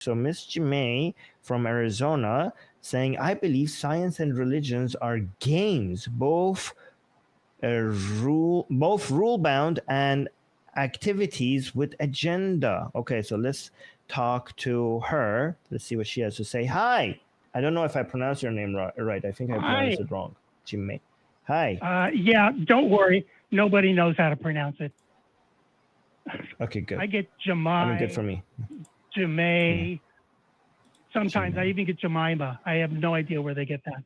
So Miss Jimay from Arizona saying, I believe science and religions are games, both rule-bound and activities with agenda. Okay, so let's talk to her. Let's see what she has to say. Hi. I don't know if I pronounced your name right. I think I pronounced it wrong. Jimay. Hi. Yeah, don't worry. Nobody knows how to pronounce it. Okay, good. I get Jemai. I mean, good for me. Jemay. Sometimes Jemay. I even get Jemima. I have no idea where they get that.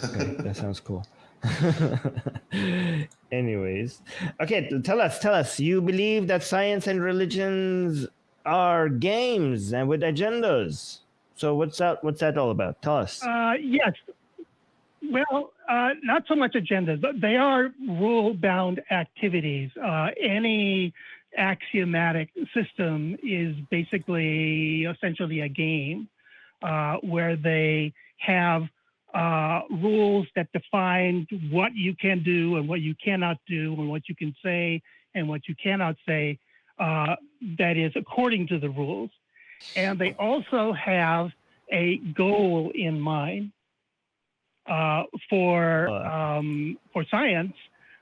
Okay, that sounds cool. Anyways, okay, tell us. You believe that science and religions are games and with agendas. So what's that all about? Tell us. Yes. Well, not so much agendas, but they are rule-bound activities. Any axiomatic system is basically essentially a game where they have rules that define what you can do and what you cannot do and what you can say and what you cannot say, that is according to the rules. And they also have a goal in mind. For science,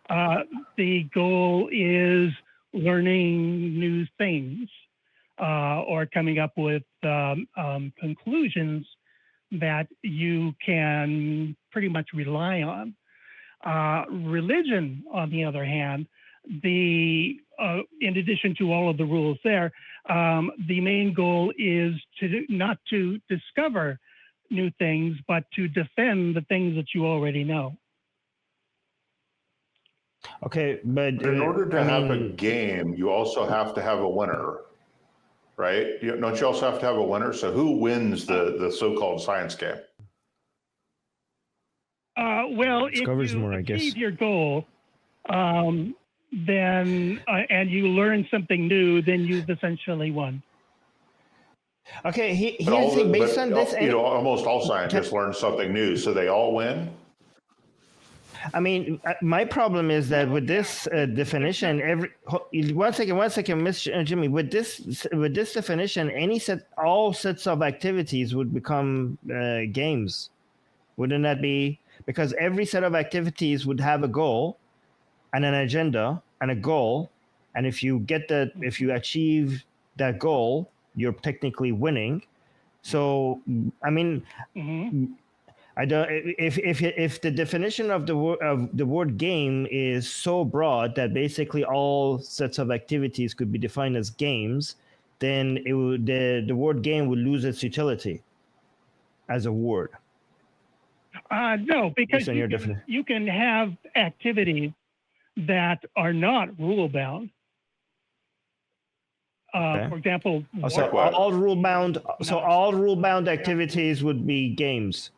the goal is learning new things or coming up with conclusions that you can pretty much rely on. Religion, on the other hand, in addition to all of the rules there, the main goal is not to discover new things, but to defend the things that you already know. Okay, but in order to have a game, you also have to have a winner, right? Don't you also have to have a winner? So who wins the so-called science game? Well, if you achieve your goal, then and you learn something new, then you've essentially won. Okay, here's the thing. Based on this, almost all scientists learn something new, so they all win. I mean, my problem is that with this definition, one second, Mr. Jimmy, with this definition, all sets of activities would become games, wouldn't that be? Because every set of activities would have a goal, and an agenda, and a goal, and if you achieve that goal, you're technically winning. So, I mean, I don't. If the definition of the word game is so broad that basically all sets of activities could be defined as games, then the word game would lose its utility as a word. No, because you can have activities that are not rule bound. Okay. For example, all rule bound activities would be games.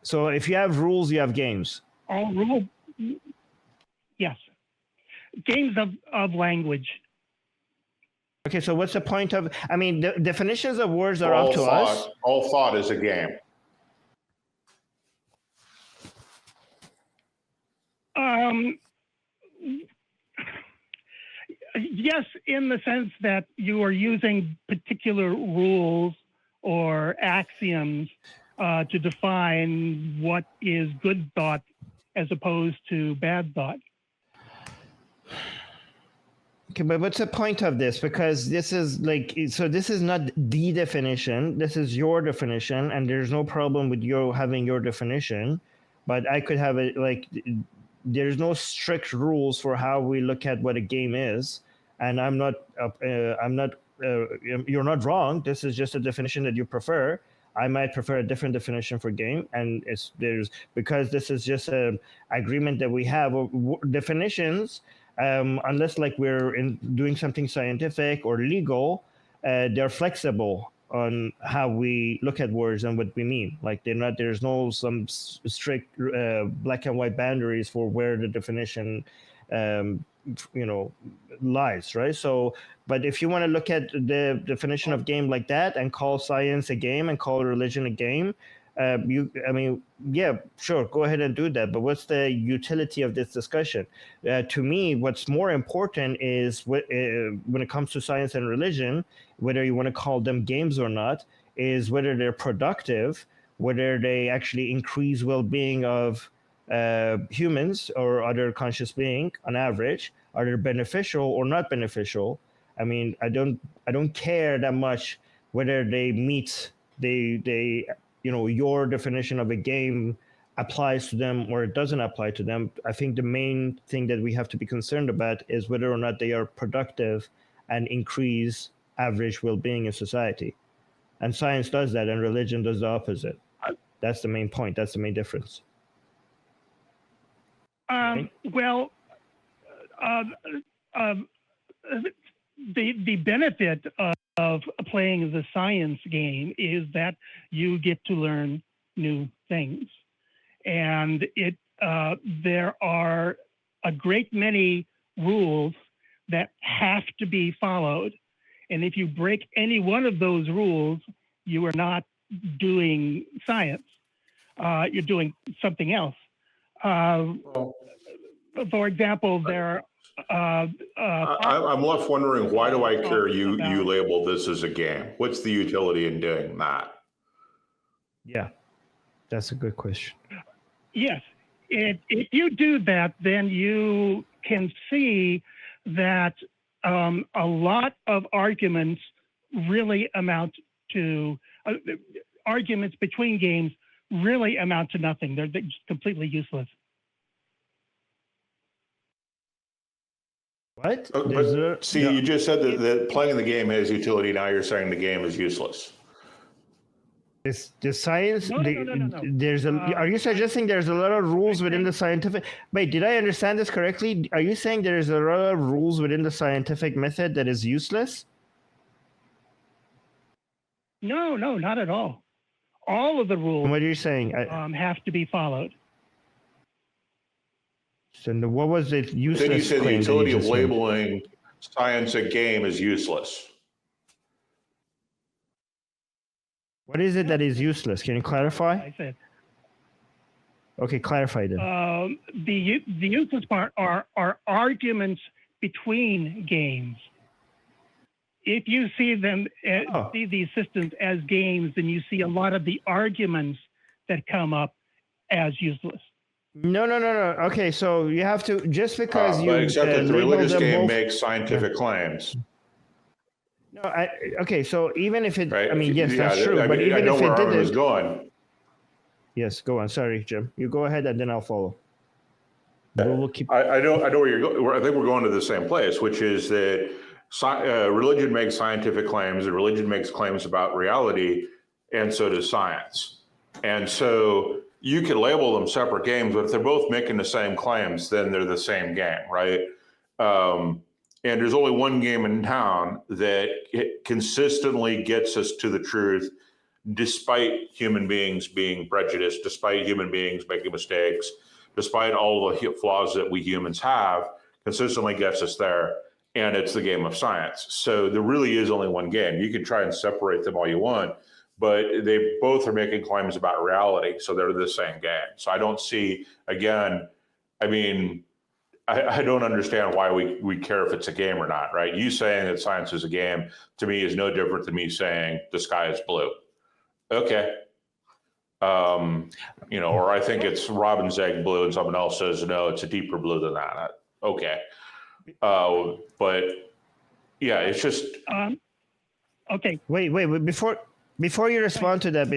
So if you have rules, you have games. All rule, yes. Games of language. Okay, so what's the point of? I mean, the definitions of words are up to us. All thought is a game. Yes, in the sense that you are using particular rules or axioms to define what is good thought as opposed to bad thought. Okay, but what's the point of this? Because this is this is not the definition. This is your definition, and there's no problem with you having your definition. But I could have it there's no strict rules for how we look at what a game is, and you're not wrong. This is just a definition that you prefer. I might prefer a different definition for game, and because this is just an agreement that we have. Definitions, unless we're doing something scientific or legal, they're flexible on how we look at words and what we mean. There's no some strict black and white boundaries for where the definition lies, right? So, but if you want to look at the definition of game like that and call science a game and call religion a game, I mean, yeah, sure, go ahead and do that. But what's the utility of this discussion? To me, what's more important is when it comes to science and religion, whether you want to call them games or not, is whether they're productive, whether they actually increase well-being of humans or other conscious being on average. Are they beneficial or not beneficial? I mean, I don't care that much whether they meet your definition of a game applies to them or it doesn't apply to them. I think the main thing that we have to be concerned about is whether or not they are productive and increase average well-being in society. And science does that, and religion does the opposite. That's the main point. That's the main difference. Well, the benefit of playing the science game is that you get to learn new things, and there are a great many rules that have to be followed, and if you break any one of those rules, you are not doing science. You're doing something else. For example, there I'm left wondering, why do I care you label this as a game? What's the utility in doing that? Yeah, that's a good question. Yes, if you do that, then you can see that a lot of arguments really amount to arguments between games really amount to nothing. They're just completely useless. What? You just said that playing the game has utility. Now you're saying the game is useless. The science. No. There's are you suggesting there's a lot of rules within the scientific? Wait, did I understand this correctly? Are you saying there's a lot of rules within the scientific method that is useless? No, not at all. All of the rules. What are you saying? Have to be followed. So what was it useless? Then you said the utility of labeling science a game is useless. What is it that is useless? Can you clarify? I said. Okay, clarify then. The useless part are arguments between games. If you see them, see these systems as games, then you see a lot of the arguments that come up as useless. No. Okay, so you have to, just because you except that the religious game makes scientific claims. No, okay, so even if it, right? I mean, yes, that's true. But even I know if where it Armin was didn't, going. yes, go on. Sorry, Jim. You go ahead and then I'll follow. We'll keep. I know where you're going. I think we're going to the same place, which is that religion makes scientific claims, and religion makes claims about reality, and so does science. And so you can label them separate games, but if they're both making the same claims, then they're the same game, right? And there's only one game in town that consistently gets us to the truth, despite human beings being prejudiced, despite human beings making mistakes, despite all the flaws that we humans have, consistently gets us there. And it's the game of science. So there really is only one game. You can try and separate them all you want, but they both are making claims about reality. So they're the same game. So I don't see, again, I mean, I don't understand why we care if it's a game or not, right? You saying that science is a game, to me, is no different than me saying the sky is blue. Okay. Or I think it's robin's egg blue and someone else says, no, it's a deeper blue than that. Okay. But yeah, it's just. Okay. Wait, before you respond to that,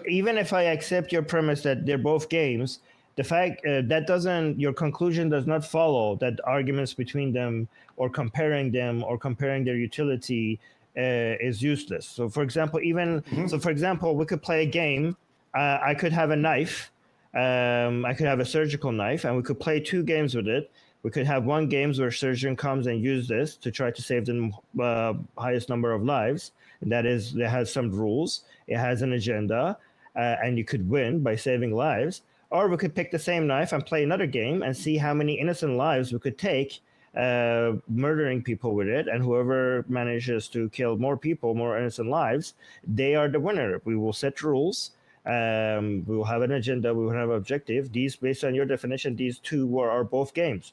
even if I accept your premise that they're both games, the fact your conclusion does not follow that arguments between them or comparing their utility is useless. So for example, we could play a game. I could have a knife. I could have a surgical knife, and we could play two games with it. We could have one game where a surgeon comes and use this to try to save the highest number of lives. That has some rules. It has an agenda, and you could win by saving lives. Or we could pick the same knife and play another game and see how many innocent lives we could take murdering people with it, and whoever manages to kill more people, more innocent lives, they are the winner. We will set rules. We will have an agenda. We will have an objective. These, based on your definition, these two are both games.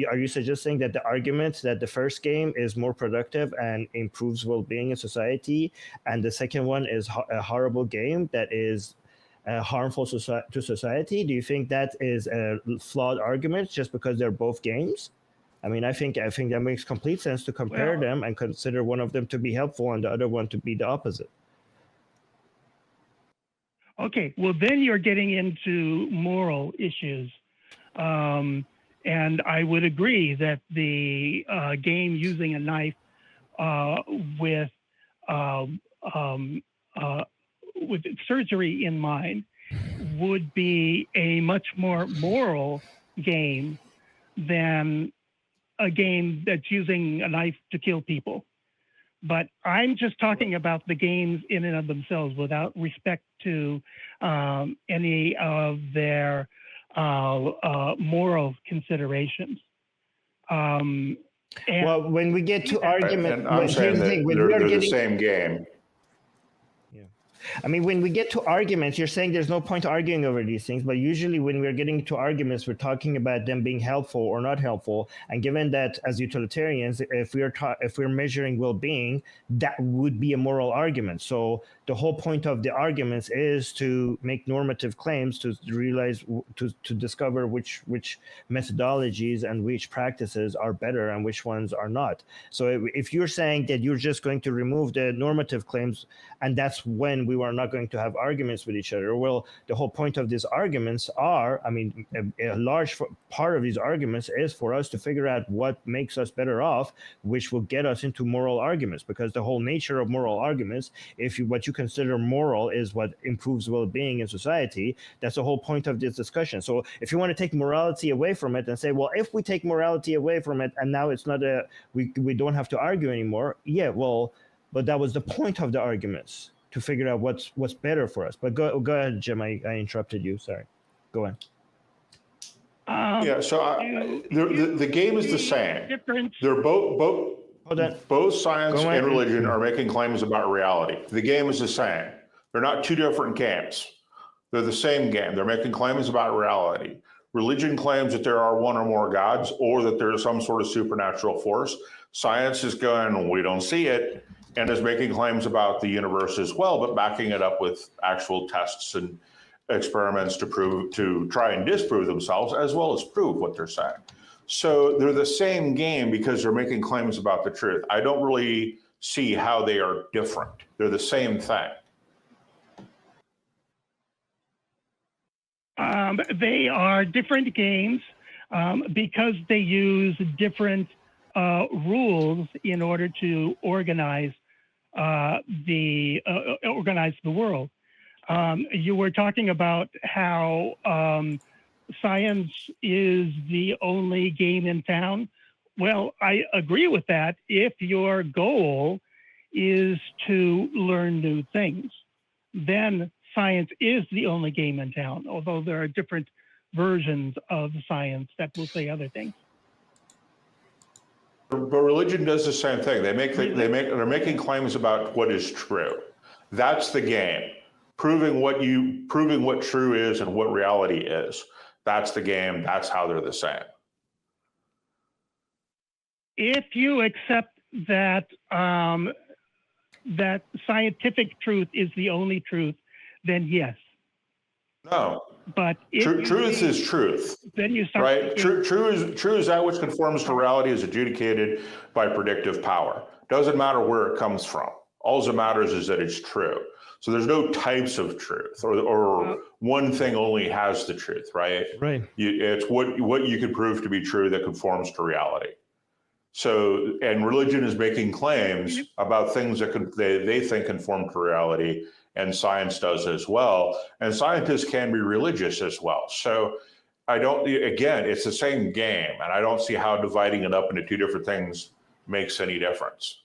Are you suggesting that the argument that the first game is more productive and improves well-being in society, and the second one is a horrible game that is harmful to society? Do you think that is a flawed argument just because they're both games? I mean, I think that makes complete sense to compare them and consider one of them to be helpful and the other one to be the opposite. Okay, well, then you're getting into moral issues. And I would agree that the game using a knife with surgery in mind would be a much more moral game than a game that's using a knife to kill people. But I'm just talking about the games in and of themselves without respect to any of their moral considerations. Well, when we get to argument, and I'm saying that they're the same game. I mean, when we get to arguments, you're saying there's no point arguing over these things, but usually when we're getting to arguments, we're talking about them being helpful or not helpful. And given that as utilitarians, if we're measuring well-being, that would be a moral argument. So the whole point of the arguments is to make normative claims, to realize, to discover which methodologies and which practices are better and which ones are not. So if you're saying that you're just going to remove the normative claims, and that's when we are not going to have arguments with each other. Well, the whole point of these arguments are, I mean, a large part of these arguments is for us to figure out what makes us better off, which will get us into moral arguments, because the whole nature of moral arguments, what you consider moral is what improves well-being in society. That's the whole point of this discussion. So if you want to take morality away from it and say, well, if we take morality away from it and now it's not we don't have to argue anymore. Yeah, well, but that was the point of the arguments, to figure out what's better for us. But go ahead, Jim. I interrupted you. Sorry. Go on. The game is the same. They're both science and religion are making claims about reality. The game is the same. They're not two different games. They're the same game. They're making claims about reality. Religion claims that there are one or more gods, or that there's some sort of supernatural force. Science is going, we don't see it, and is making claims about the universe as well, but backing it up with actual tests and experiments to try and disprove themselves, as well as prove what they're saying. So they're the same game because they're making claims about the truth. I don't really see how they are different. They're the same thing. They are different games because they use different rules in order to organize the world. You were talking about how science is the only game in town. Well, I agree with that if your goal is to learn new things. Then science is the only game in town, although there are different versions of science that will say other things. But religion does the same thing. They're making claims about what is true. That's the game. Proving what true is and what reality is. That's the game. That's how they're the same. If you accept that that scientific truth is the only truth, then yes. No. But truth is truth. Then you start right. True is that which conforms to reality, is adjudicated by predictive power. Doesn't matter where it comes from. All that matters is that it's true. So there's no types of truth, or one thing only has the truth, right? Right. It's what you can prove to be true that conforms to reality. So, and religion is making claims about things that they think conform to reality, and science does as well. And scientists can be religious as well. So again, it's the same game, and I don't see how dividing it up into two different things makes any difference.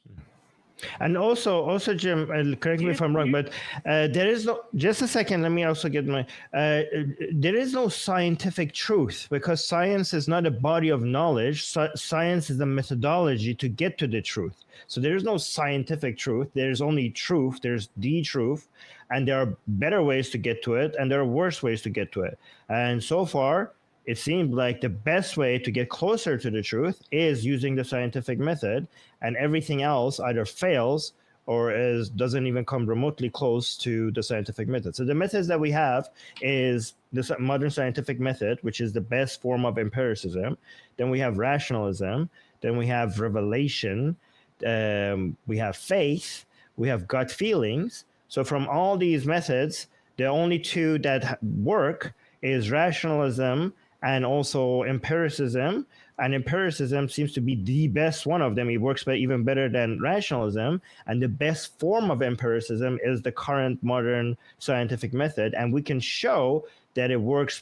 And also, Jim, correct me if I'm wrong, but there is no. Just a second. Let me also get my. There is no scientific truth because science is not a body of knowledge. Science is a methodology to get to the truth. So there is no scientific truth. There's only truth. There's the truth, and there are better ways to get to it, and there are worse ways to get to it. And so far, it seemed like the best way to get closer to the truth is using the scientific method, and everything else either fails or doesn't even come remotely close to the scientific method. So the methods that we have is the modern scientific method, which is the best form of empiricism. Then we have rationalism. Then we have revelation. We have faith. We have gut feelings. So from all these methods, the only two that work is rationalism and also empiricism. And empiricism seems to be the best one of them. It works even better than rationalism. And the best form of empiricism is the current modern scientific method. And we can show that it works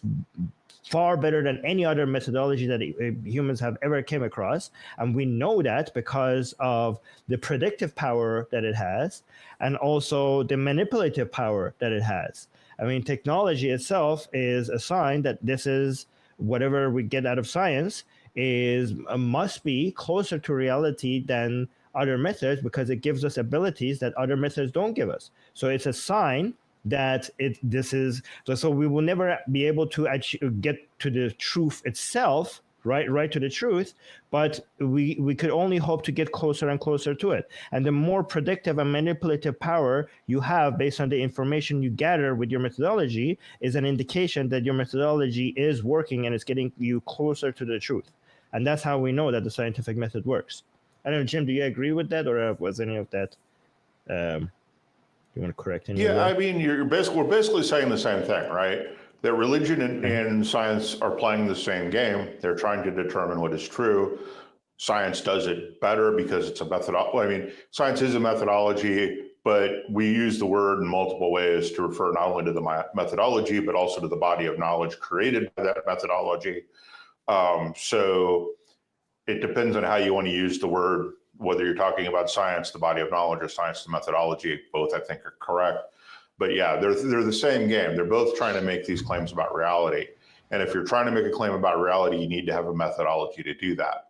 far better than any other methodology that humans have ever came across. And we know that because of the predictive power that it has and also the manipulative power that it has. I mean, technology itself is a sign that this is whatever we get out of science must be closer to reality than other methods because it gives us abilities that other methods don't give us. So it's a sign that so we will never be able to get to the truth itself, right to the truth, but we could only hope to get closer and closer to it. And the more predictive and manipulative power you have based on the information you gather with your methodology is an indication that your methodology is working and it's getting you closer to the truth. And that's how we know that the scientific method works. I don't know, Jim, do you agree with that, or was any of that you want to correct any? Yeah, I mean, we're basically saying the same thing, right? That religion and science are playing the same game. They're trying to determine what is true. Science does it better because it's a methodology. I mean, science is a methodology, but we use the word in multiple ways to refer not only to the methodology, but also to the body of knowledge created by that methodology. So it depends on how you want to use the word, whether you're talking about science, the body of knowledge, or science, the methodology. Both, I think, are correct. But yeah, they're the same game. They're both trying to make these claims about reality. And if you're trying to make a claim about reality, you need to have a methodology to do that.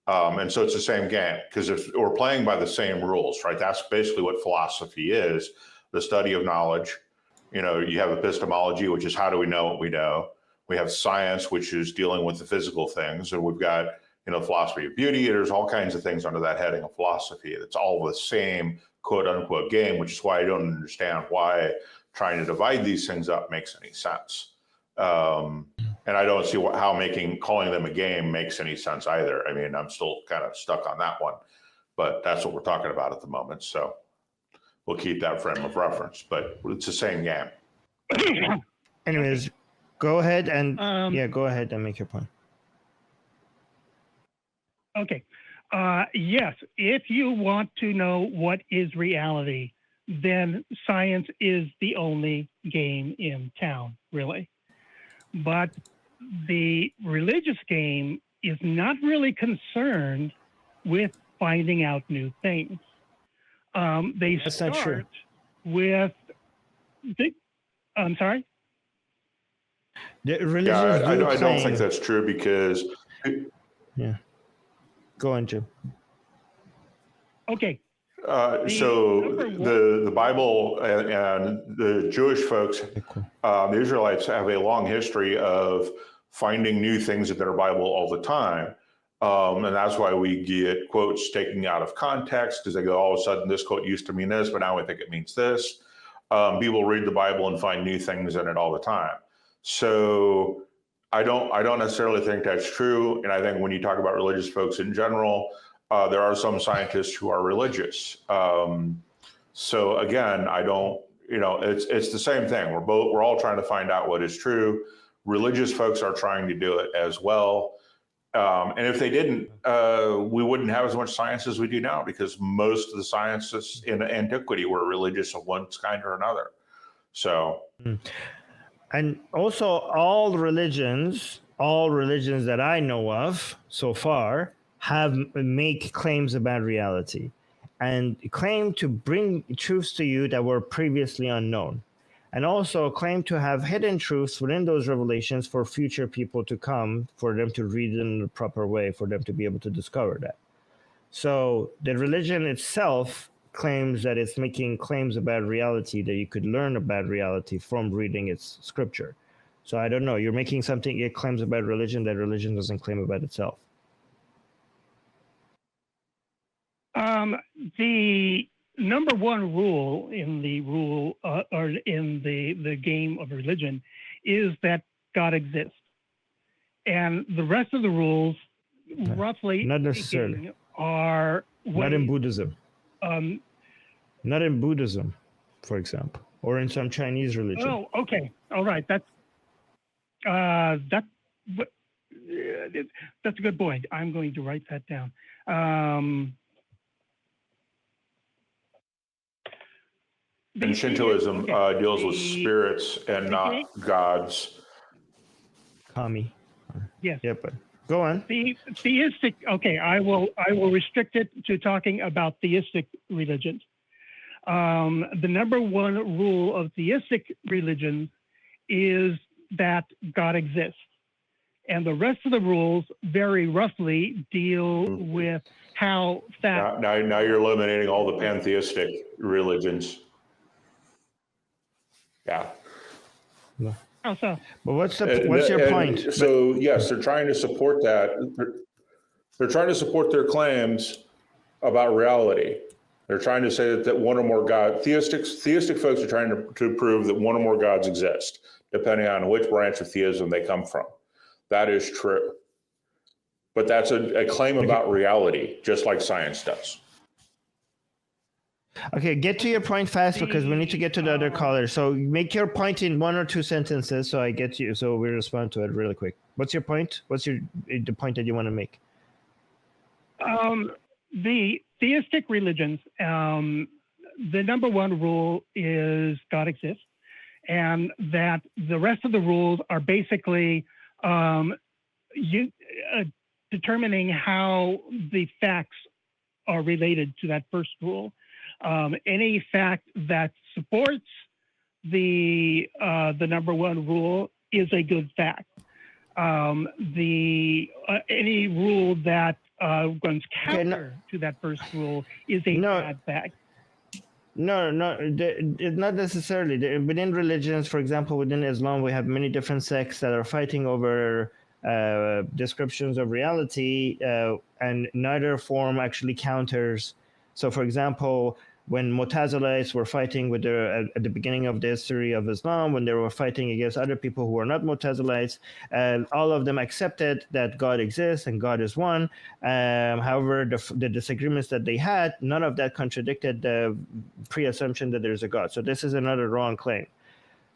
And so it's the same game because if we're playing by the same rules, right? That's basically what philosophy is, the study of knowledge. You know, you have epistemology, which is how do we know what we know? We have science, which is dealing with the physical things. And we've got, philosophy of beauty. There's all kinds of things under that heading of philosophy. It's all the same quote unquote game, which is why I don't understand why trying to divide these things up makes any sense. And I don't see how calling them a game makes any sense either. I mean, I'm still kind of stuck on that one, but that's what we're talking about at the moment. So we'll keep that frame of reference, but it's the same game. Anyways, go ahead and go ahead and make your point. Okay. Yes, if you want to know what is reality, then science is the only game in town, really. But the religious game is not really concerned with finding out new things. They start with I'm sorry? The religions I don't think that's true because... Yeah. Go on, Jim. Okay. So the Bible and the Jewish folks, the Israelites have a long history of finding new things in their Bible all the time. And that's why we get quotes taken out of context because they go, all of a sudden this quote used to mean this, but now we think it means this. People read the Bible and find new things in it all the time. So I don't necessarily think that's true. And I think when you talk about religious folks in general, there are some scientists who are religious. So again, it's the same thing. We're all trying to find out what is true. Religious folks are trying to do it as well. And if they didn't, we wouldn't have as much science as we do now because most of the scientists in antiquity were religious of one kind or another. So. And also all religions that I know of so far make claims about reality. and claim to bring truths to you that were previously unknown, and also claim to have hidden truths within those revelations for future people to come, for them to read in the proper way, for them to be able to discover that. So the religion itself claims that it's making claims about reality, that you could learn about reality from reading its scripture. So I don't know, you're making something, it claims about religion that religion doesn't claim about itself. The number one rule in the or in the game of religion is that God exists, and the rest of the rules, roughly Not necessarily, speaking, are not in Buddhism. Not in Buddhism, for example, or in some Chinese religion. Oh, okay, all right. That's a good point. I'm going to write that down. And Shintoism deals with spirits and not gods. Kami. Yes. Yeah, but go on. The theistic. Okay, I will restrict it to talking about theistic religions. The number one rule of theistic religions is that God exists, and the rest of the rules very roughly deal with how that. Now you're eliminating all the pantheistic religions. Yeah. No. How so? But what's your point? So yes, they're trying to support that. They're trying to support their claims about reality. They're trying to say that one or more gods, theistic folks are trying to prove that one or more gods exist, depending on which branch of theism they come from. That is true. But that's a claim about reality, just like science does. Okay, get to your point fast because we need to get to the other caller. So make your point in 1 or 2 sentences so I get you, so we respond to it really quick. What's your point? What's the point that you want to make? The theistic religions, the number one rule is God exists, and that the rest of the rules are basically determining how the facts are related to that first rule. Any fact that supports the number one rule is a good fact. Any rule that runs counter to that first rule is a bad fact. No, not necessarily. Within religions, for example, within Islam, we have many different sects that are fighting over descriptions of reality, and neither form actually counters. So, for example, when Mu'tazilites were fighting with at the beginning of the history of Islam, when they were fighting against other people who were not Mu'tazilites, all of them accepted that God exists and God is one. However, the disagreements that they had, none of that contradicted the pre-assumption that there's a God. So this is another wrong claim.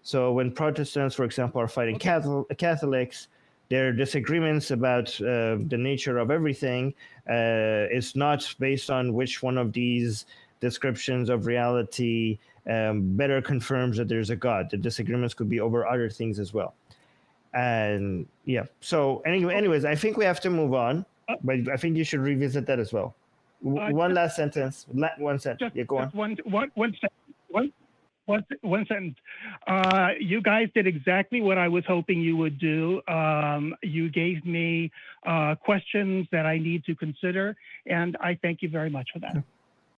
So when Protestants, for example, are fighting Catholics, their disagreements about the nature of everything is not based on which one of these descriptions of reality better confirms that there's a God. The disagreements could be over other things as well. And yeah, so anyways, I think we have to move on, but I think you should revisit that as well. One last sentence. One sentence. Yeah, go on. One sentence. You guys did exactly what I was hoping you would do. You gave me questions that I need to consider, and I thank you very much for that.